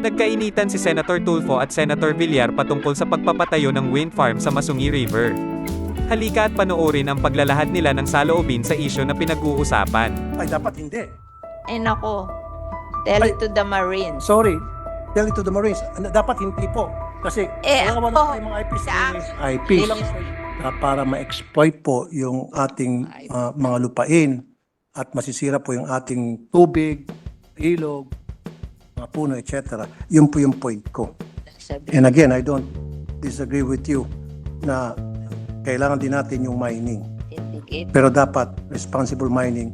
Nagkainitan si Senator Tulfo at Senator Villar patungkol sa pagpapatayo ng wind farm sa Masungi River. Halika at panoorin ang paglalahad nila ng saloobin sa isyu na pinag-uusapan. Ay, dapat hindi. Ay nako, tell it to the Marines. Sorry, tell it to the Marines. Dapat hindi po. Kasi ako, tayo mga IPs. IPs. Para ma-exploit po yung ating mga lupain at masisira po yung ating tubig, ilog, mga puno, etc. Yun po yung point ko. And again, I don't disagree with you na kailangan din natin yung mining. Pero dapat responsible mining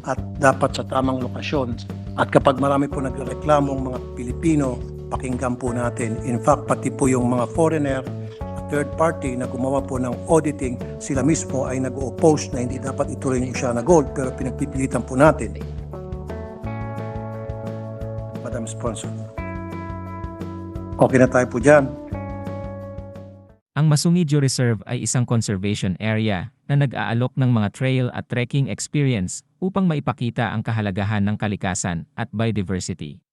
at dapat sa tamang lokasyon. At kapag marami po nagreklamong mga Pilipino, pakinggan po natin. In fact, pati po yung mga foreigner, third party na gumawa po ng auditing, sila mismo ay nag-oppose na hindi dapat ituloy yung siya na gold, pero pinagpipilitan po natin. Madam Sponsor. Okay na tayo po dyan. Ang Masungi Georeserve ay isang conservation area na nag-aalok ng mga trail at trekking experience upang maipakita ang kahalagahan ng kalikasan at biodiversity.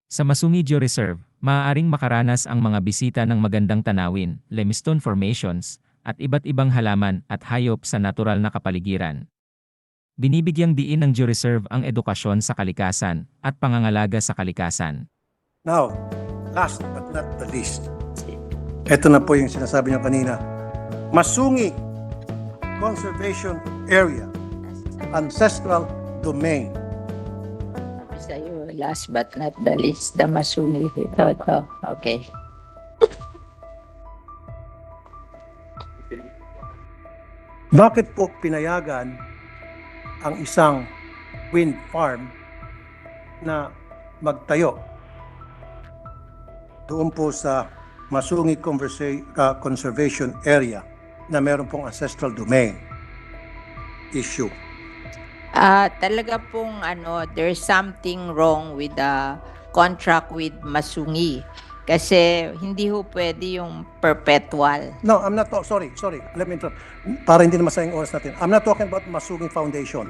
Sa Masungi Georeserve, maaaring makaranas ang mga bisita ng magandang tanawin, limestone formations, at iba't ibang halaman at hayop sa natural na kapaligiran. Binibigyang-diin ng Georeserve ang edukasyon sa kalikasan at pangangalaga sa kalikasan. Now, last but not the least, ito na po yung sinasabi niyo kanina. Masungi Conservation Area, Ancestral Domain. Sa'yo, last but not the least, the Masungi. Ito. Okay. Bakit po pinayagan ang isang wind farm na magtayo doon po sa Masungi Conservation Area na meron pong ancestral domain issue? Talaga pong there's something wrong with the contract with Masungi. Kasi hindi ho pwede yung perpetual. No, I'm not sorry. Let me interrupt. Para hindi na masayang oras natin. I'm not talking about Masungi Foundation.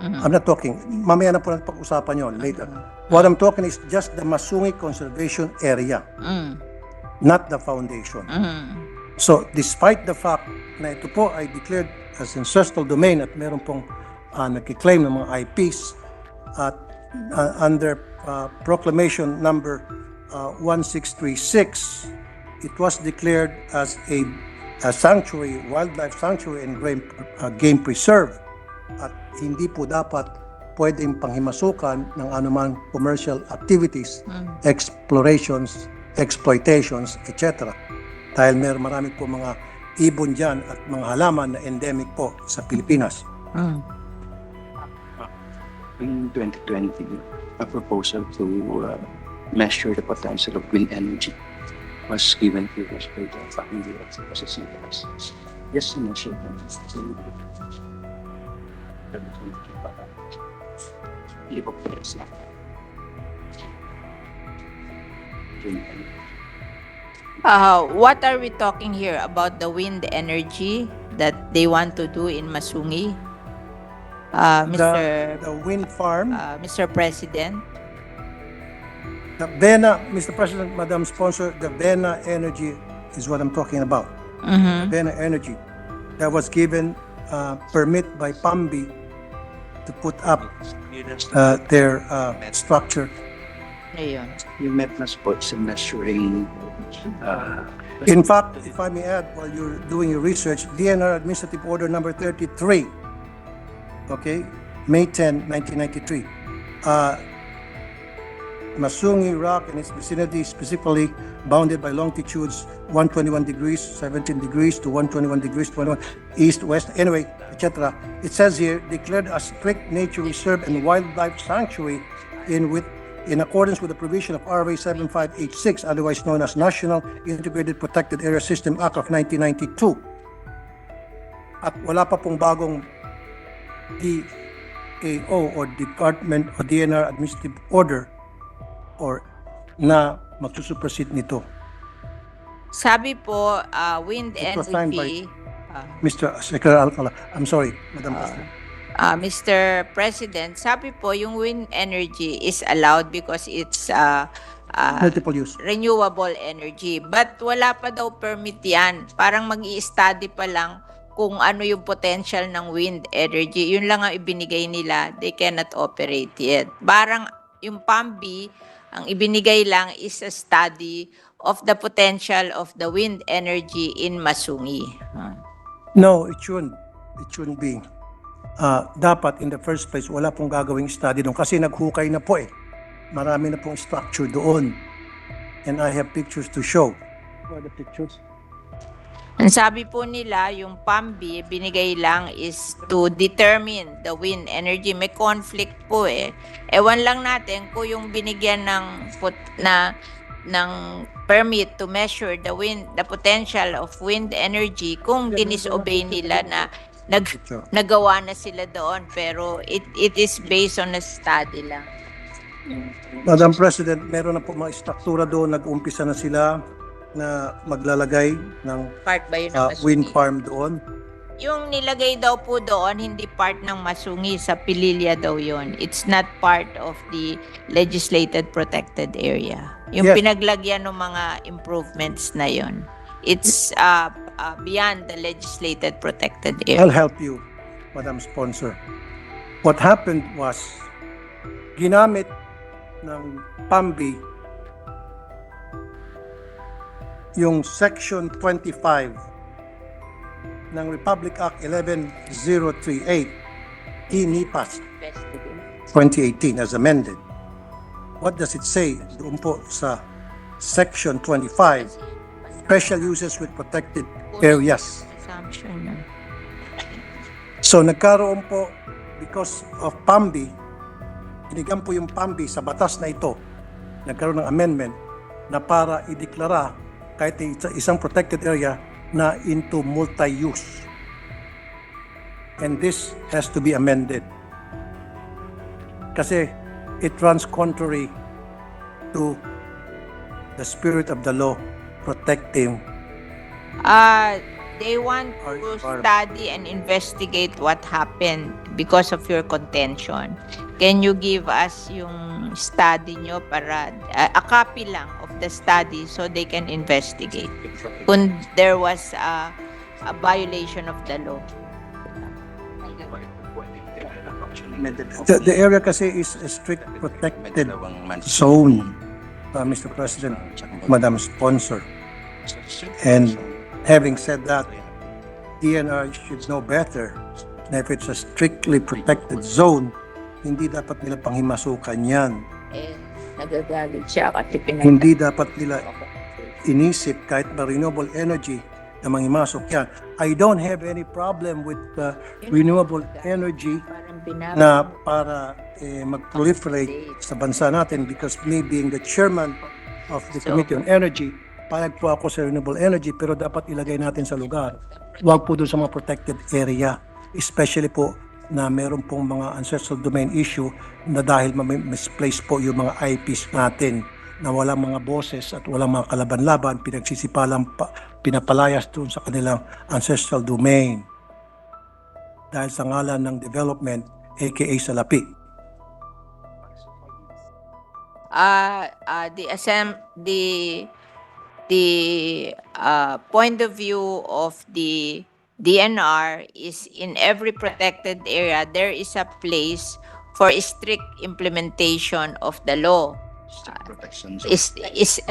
I'm not talking. Mamaya na po natin pag-usapan yun later. What I'm talking is just the Masungi Conservation Area. Not the foundation. So, despite the fact na ito po ay declared as ancestral domain at meron pong nagkiklaim ng mga IPs at under proclamation number 1636, it was declared as a sanctuary, wildlife sanctuary and game preserve at hindi po dapat pwedeng panghimasukan ng anumang commercial activities, explorations, exploitations, etc. Dahil marami po mga ibon dyan at mga halaman na endemic po sa Pilipinas. In 2020, a proposal to measure the potential of wind energy was given to us by the family of the CCS. Just to measure them. What are we talking here about the wind energy that they want to do in Masungi? The wind farm, Mr. President. the Bena, Mr. President, Madam Sponsor, the Bena energy is what I'm talking about. The Bena energy that was given permit by PAMBI to put up their structure. Ayun. Yung met na spots in measuring In fact, if I may add, while you're doing your research, DNR Administrative Order number 33, okay, May 10, 1993, Masungi Rock and its vicinity, specifically bounded by longitudes 121 degrees, 17 degrees to 121 degrees, 21 east, west, anyway, etc. It says here, declared a strict nature reserve and wildlife sanctuary in accordance with the provision of RA 7586, otherwise known as National Integrated Protected Area System Act of 1992. At wala pa pong bagong DAO or Department o DNR Administrative Order or na magsusupersede nito. Sabi po, wind It was signed by energy. Mr. Secretary Alcala. I'm sorry, Madam President. Mr. President, sabi po yung wind energy is allowed because it's Multiple use. renewable energy. But wala pa daw permit yan. Parang mag-i-study pa lang kung ano yung potential ng wind energy. Yun lang ang ibinigay nila. They cannot operate yet. Parang yung PAMBI, ang ibinigay lang is a study of the potential of the wind energy in Masungi. No, it shouldn't. It shouldn't be. Dapat in the first place, wala pong gagawing study doon kasi naghukay na po eh. Marami na pong structure doon. And I have pictures to show. What are the pictures? Ang sabi po nila, yung PAMBI, binigay lang is to determine the wind energy. May conflict po eh. Ewan lang natin kung yung binigyan ng permit to measure the potential of wind energy, kung disobey nila na nagawa na sila doon. Pero it is based on a study lang. Madam President, meron na po mga struktura doon. Nag-umpisa na sila na maglalagay ng Part ba yun ng Masungi? wind farm doon. Yung nilagay daw po doon, hindi part ng Masungi, sa Pililya daw yun. It's not part of the legislated protected area. Yung Yes. pinaglagyan ng mga improvements na yun. It's beyond the legislated protected I'll area. help you, Madam Sponsor. What happened was, ginamit ng PAMBI yung Section 25 ng Republic Act 11038 INIPAS 2018 as amended. What does it say? Doon po sa Section 25, special uses with protected areas. Assumption na. So nagkaroon po, because of PAMBI, binigyan po yung PAMBI sa batas na ito, nagkaroon ng amendment na para ideklara kahit isang protected area na into multi-use. And this has to be amended. Kasi it runs contrary to the spirit of the law protecting They want Our- to study and investigate what happened because of your contention. Can you give us yung study nyo para, a copy lang of the study so they can investigate kung there was a violation of the law? the area kasi is a strict protected zone, Mr. President, Madam Sponsor. And having said that, DNR should know better na if it's a strictly protected zone, hindi dapat nila panghimasukan yan. Eh, nagagalit siya kasi Hindi dapat nila inisip kahit na renewable energy na manghimasok yan. I don't have any problem with renewable energy na para mag-proliferate sa bansa natin because me being the chairman of the Committee on Energy, payag po ako sa renewable energy pero dapat ilagay natin sa lugar. Huwag po doon sa mga protected area. Especially po na meron pong mga ancestral domain issue na dahil misplaced po yung mga IPs natin na walang mga boses at walang mga kalaban-laban, pinapalayas doon sa kanilang ancestral domain dahil sa ngalan ng development aka salapi. The point of view of the DNR is in every protected area there is a place for strict implementation of the law.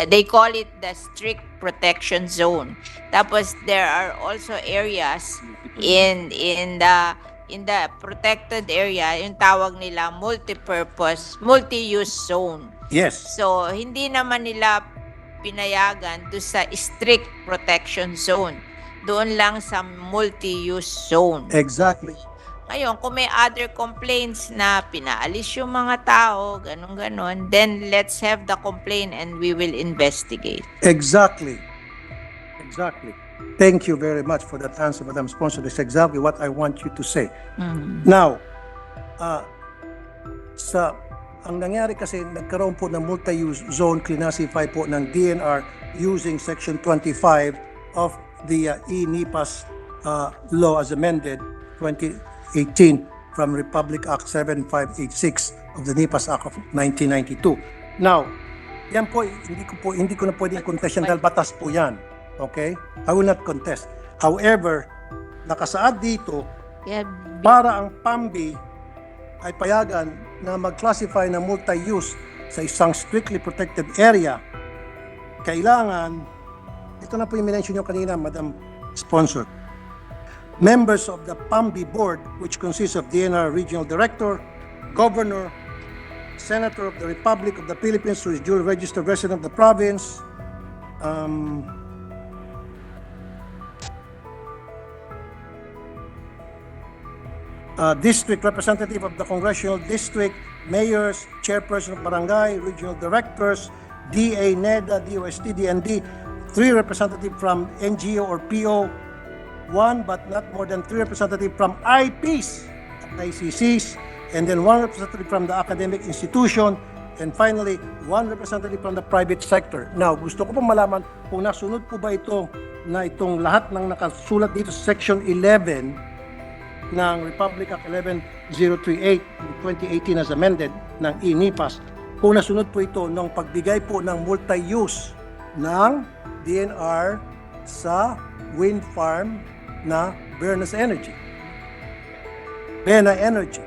They call it the strict protection zone. Tapos there are also areas in the protected area, yung tawag nila multi-use zone. Yes. So hindi naman nila pinayagan do sa strict protection zone. Doon lang sa multi-use zone. Exactly. Ngayon, kung may other complaints na pinaalis yung mga tao, ganun-ganon, then let's have the complaint and we will investigate. Exactly. Exactly. Thank you very much for that answer, Madam Sponsor. That's exactly what I want you to say. Now, ang nangyari kasi nagkaroon po ng multi-use zone classify po ng DNR using Section 25 of the e-NIPAS law as amended 2018 from Republic Act 7586 of the NIPAS Act of 1992. Now, Yan po, hindi ko na pwedeng contest yan dahil batas po yan. Okay? I will not contest. However, nakasaad dito, Kaya, para ang PAMBI ay payagan na mag-classify na multi-use sa isang strictly protected area, kailangan, ito na po yung minention nyo kanina, Madam Sponsor, members of the PAMBI board, which consists of DNR Regional Director, Governor, Senator of the Republic of the Philippines who is duly registered resident of the province, district representative of the congressional district, mayors, chairperson of barangay, regional directors, DA, NEDA, DOST, DND, 3 representative from NGO or PO, 1 but not more than 3 representative from IPs, ICCs, and then 1 representative from the academic institution, and finally, 1 representative from the private sector. Now, gusto ko po malaman kung nasunod po ba ito na itong lahat ng nakasulat dito sa Section 11 ng Republic Act 11038 2018 as amended ng INIPAS, kung nasunod po ito ng pagbigay po ng multi-use ng DNR sa wind farm na Bernas Energy. Bena Energy.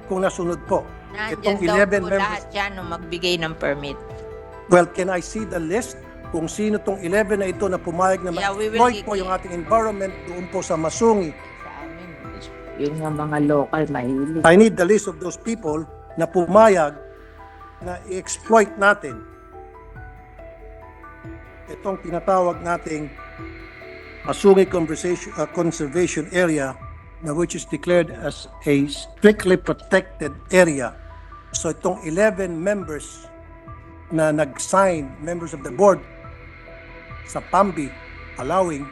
Kung nasunod po. nandyan Itong daw 11 po members. lahat yan nung magbigay ng permit. Well, can I see the list? Kung sino tong 11 na ito na pumayag na Yeah, we will ma-exploit po yung ating environment doon po sa Masungi. Sa amin, Yung mga local mahilig. I need the list of those people na pumayag na i-exploit natin itong tinatawag nating Masungi Conservation Area na which is declared as a strictly protected area. So itong 11 members na nag-sign, members of the board sa PAMBI allowing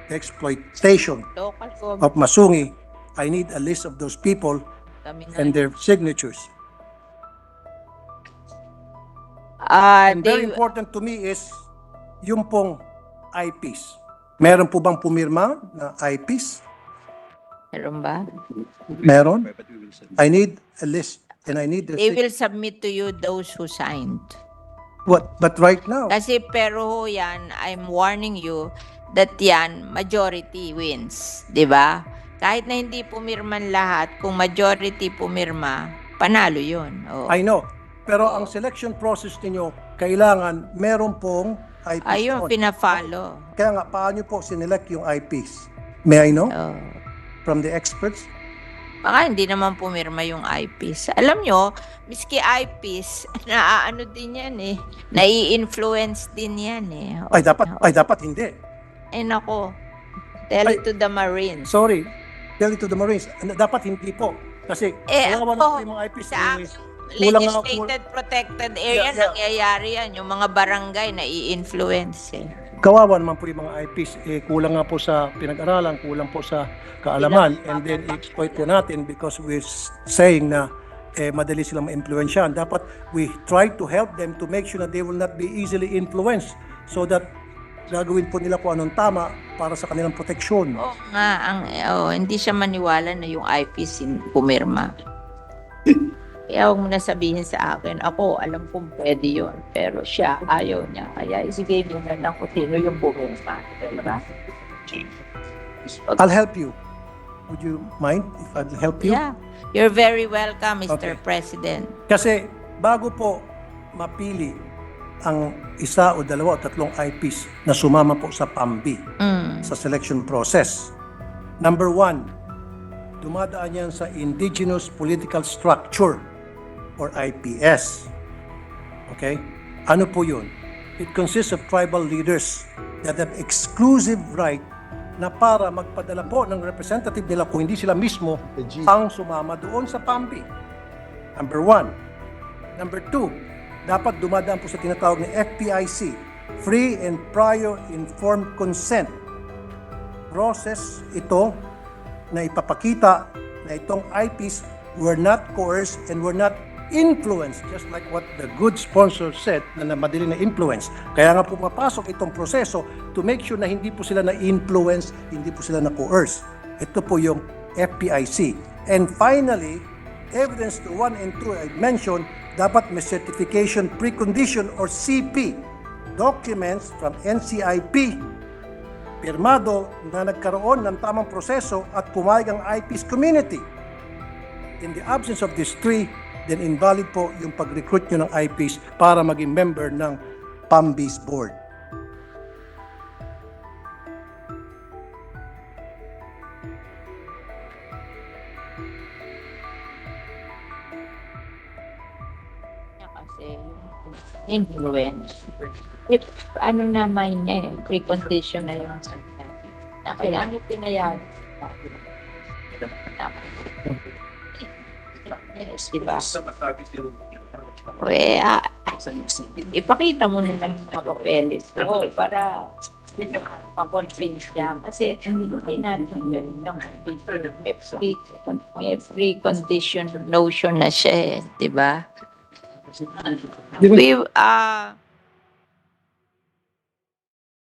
the exploitation local government of Masungi, I need a list of those people kami nga. and their signatures. And very They, important to me is yung pong IPs. Meron po bang pumirma na IPs? meron ba? Meron. I need a list and I need the They will submit to you those who signed. what? But right now, Kasi pero ho yan, I'm warning you that yan, majority wins. 'Di ba? Kahit na hindi pumirman lahat, kung majority pumirma, panalo yun. Oh. I know. Pero ang selection process ninyo, kailangan meron pong IPs. Ayun, doon. pinafollow. Kaya nga, paano po sinelect yung IPs? May I know Oh. from the experts? Baka hindi naman pumirma yung eyepiece. Alam nyo, miski eyepiece, naaano din yan eh. Nai-influence din yan eh. Ay, dapat hindi. Ay nako, tell it to the Marines. Sorry. Tell it to the Marines. Dapat hindi po. Kasi, kawawa na po yung mga IPs. sa kulang nga- legislated protected area, Yeah. nangyayari yan. Yung mga barangay na i-influence eh. Kawawa naman po yung mga IPs, kulang nga po sa pinag-aralan, kulang po sa kaalaman, and then i-exploit po natin because we're saying na madali silang ma-influensyahan. Dapat we try to help them to make sure that they will not be easily influenced so that gagawin po nila kung anong tama para sa kanilang proteksyon. Oo nga, hindi siya maniwala na yung IPs pumirma. Kaya huwag mo na sabihin sa akin, ako alam kong pwede yun, pero siya ayaw niya. Kaya isigay mo na lang kung sino yung pumirma. Diba? I'll help you. Would you mind if I'll help you? Yeah, you're very welcome, Mr. Okay. President. Kasi bago po mapili ang isa o dalawa o tatlong IPs na sumama po sa PAMBI sa selection process. Number 1, dumadaan yan sa Indigenous Political Structure or IPS. Okay? Ano po yun? It consists of tribal leaders that have exclusive right na para magpadala po ng representative nila kung hindi sila mismo ang sumama doon sa PAMBI. Number 1. Number 2, dapat dumadaan po sa tinatawag na FPIC, Free and Prior Informed Consent. Process ito na ipapakita na itong IPs were not coerced and were not influenced, just like what the good sponsor said na madali na influence. Kaya nga po papasok itong proseso to make sure na hindi po sila na-influence, hindi po sila na-coerce. Ito po yung FPIC. And finally, evidence to 1 and 2 I mentioned dapat may certification precondition or CP documents from NCIP pirmado na nagkaroon ng tamang proseso at pumayag ang IP's community. In the absence of these three, then invalid po yung pag-recruit nyo ng IPs para maging member ng PAMBIS board. Kasi influence. If ano naman niya, precondition na yung na kailangan pinayag. Yes, diba? Ipakita mo na lang mga papeles ko para ma-convince niya. Kasi hindi natin may precondition notion na siya eh, diba? We,